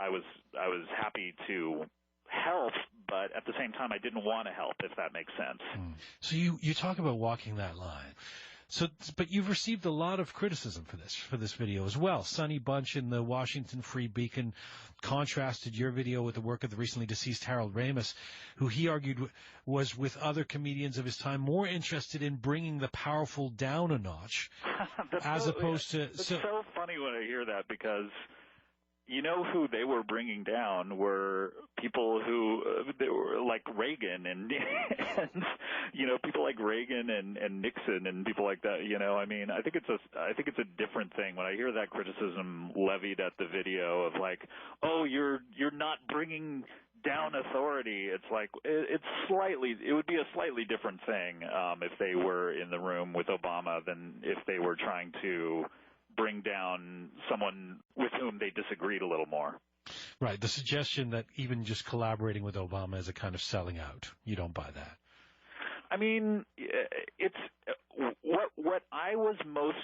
I was happy to help, but at the same time, I didn't want to help, if that makes sense. So you talk about walking that line. So, but you've received a lot of criticism for this video as well. Sonny Bunch in the Washington Free Beacon contrasted your video with the work of the recently deceased Harold Ramis, who he argued was, with other comedians of his time, more interested in bringing the powerful down a notch, opposed to. It's so funny when I hear that, because you know who they were bringing down were people who they were like Reagan and people like Reagan and Nixon and people like that. I mean, I think it's a different thing when I hear that criticism levied at the video of like, oh, you're not bringing down authority. It's like it would be a slightly different thing if they were in the room with Obama than if they were trying to bring down someone with whom they disagreed a little more. Right. The suggestion that even just collaborating with Obama is a kind of selling out. You don't buy that. I mean, it's what I was most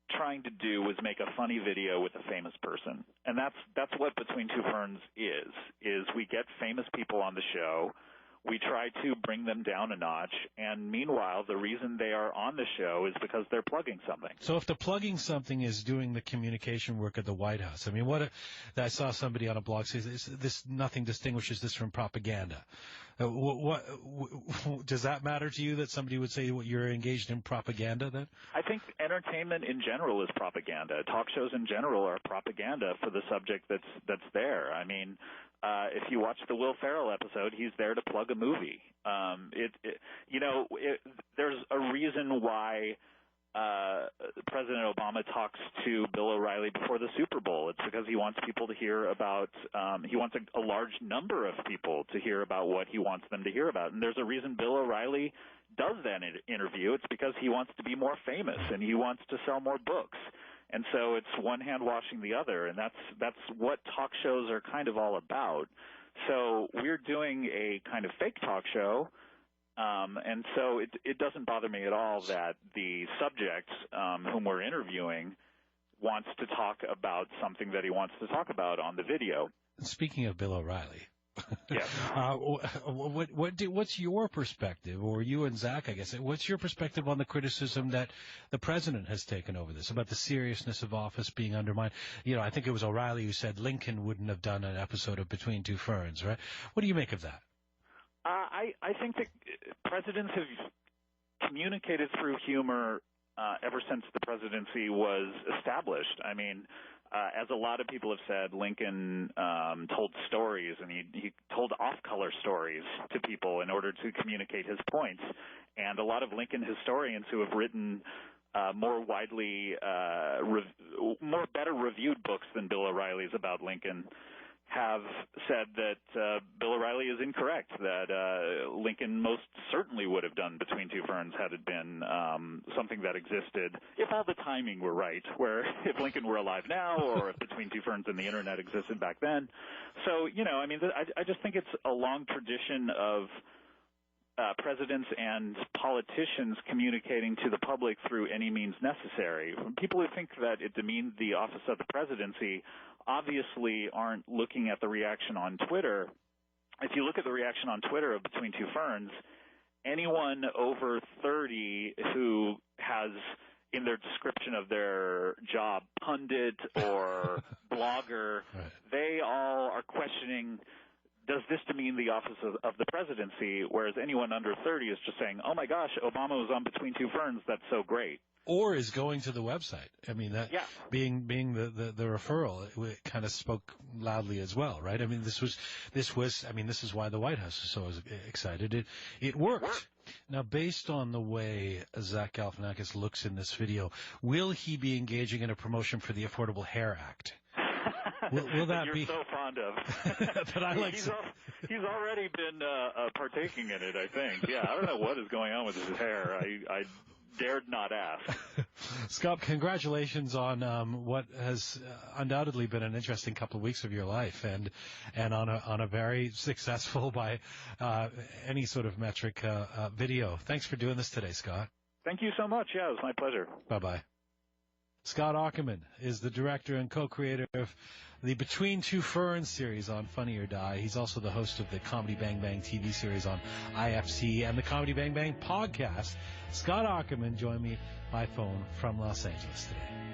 trying to do was make a funny video with a famous person. And that's what Between Two Ferns is we get famous people on the show. We try to bring them down a notch, and meanwhile, the reason they are on the show is because they're plugging something. So if the plugging something is doing the communication work at the White House, I mean, I saw somebody on a blog say this nothing distinguishes this from propaganda. What does that matter to you that somebody would say you're engaged in propaganda then? I think entertainment in general is propaganda. Talk shows in general are propaganda for the subject that's there. I mean, if you watch the Will Ferrell episode, he's there to plug a movie. There's a reason why President Obama talks to Bill O'Reilly before the Super Bowl. It's because he wants people to hear about, he wants a large number of people to hear about what he wants them to hear about. And there's a reason Bill O'Reilly does that interview. It's because he wants to be more famous and he wants to sell more books. And so it's one hand washing the other, and that's what talk shows are kind of all about. So we're doing a kind of fake talk show, and so it doesn't bother me at all that the subject whom we're interviewing wants to talk about something that he wants to talk about on the video. Speaking of Bill O'Reilly. Yes. What's your perspective, or you and Zach, I guess, what's your perspective on the criticism that the president has taken over this, about the seriousness of office being undermined? I think it was O'Reilly who said Lincoln wouldn't have done an episode of Between Two Ferns, right? What do you make of that? I think that presidents have communicated through humor ever since the presidency was established. I mean, as a lot of people have said, Lincoln told stories, and he told off-color stories to people in order to communicate his points. And a lot of Lincoln historians who have written more widely, more better reviewed books than Bill O'Reilly's about Lincoln have said that Bill O'Reilly is incorrect, that Lincoln most certainly would have done Between Two Ferns had it been something that existed, if all the timing were right, where if Lincoln were alive now or if Between Two Ferns and the Internet existed back then. So, I just think it's a long tradition of presidents and politicians communicating to the public through any means necessary. People who think that it demeans the office of the presidency obviously aren't looking at the reaction on Twitter. If you look at the reaction on Twitter of Between Two Ferns, anyone over 30 who has in their description of their job pundit or blogger, right, they all are questioning, does this demean the office of the presidency? Whereas anyone under 30 is just saying, oh my gosh, Obama was on Between Two Ferns, that's so great. Or is going to the website. I mean, that being the referral, it kind of spoke loudly as well, right? I mean, this is why the White House is so excited. It worked. Now, based on the way Zach Galifianakis looks in this video, will he be engaging in a promotion for the Affordable Care Act? Will that you're be so fond of? That I like. He's already been partaking in it, I think. Yeah, I don't know what is going on with his hair. I dared not ask. Scott, congratulations on what has undoubtedly been an interesting couple of weeks of your life, and on a very successful by any sort of metric video. Thanks for doing this today, Scott. Thank you so much. Yeah, it was my pleasure. Bye-bye. Scott Aukerman is the director and co-creator of the Between Two Ferns series on Funny or Die. He's also the host of the Comedy Bang Bang TV series on IFC and the Comedy Bang Bang podcast. Scott Aukerman joined me by phone from Los Angeles today.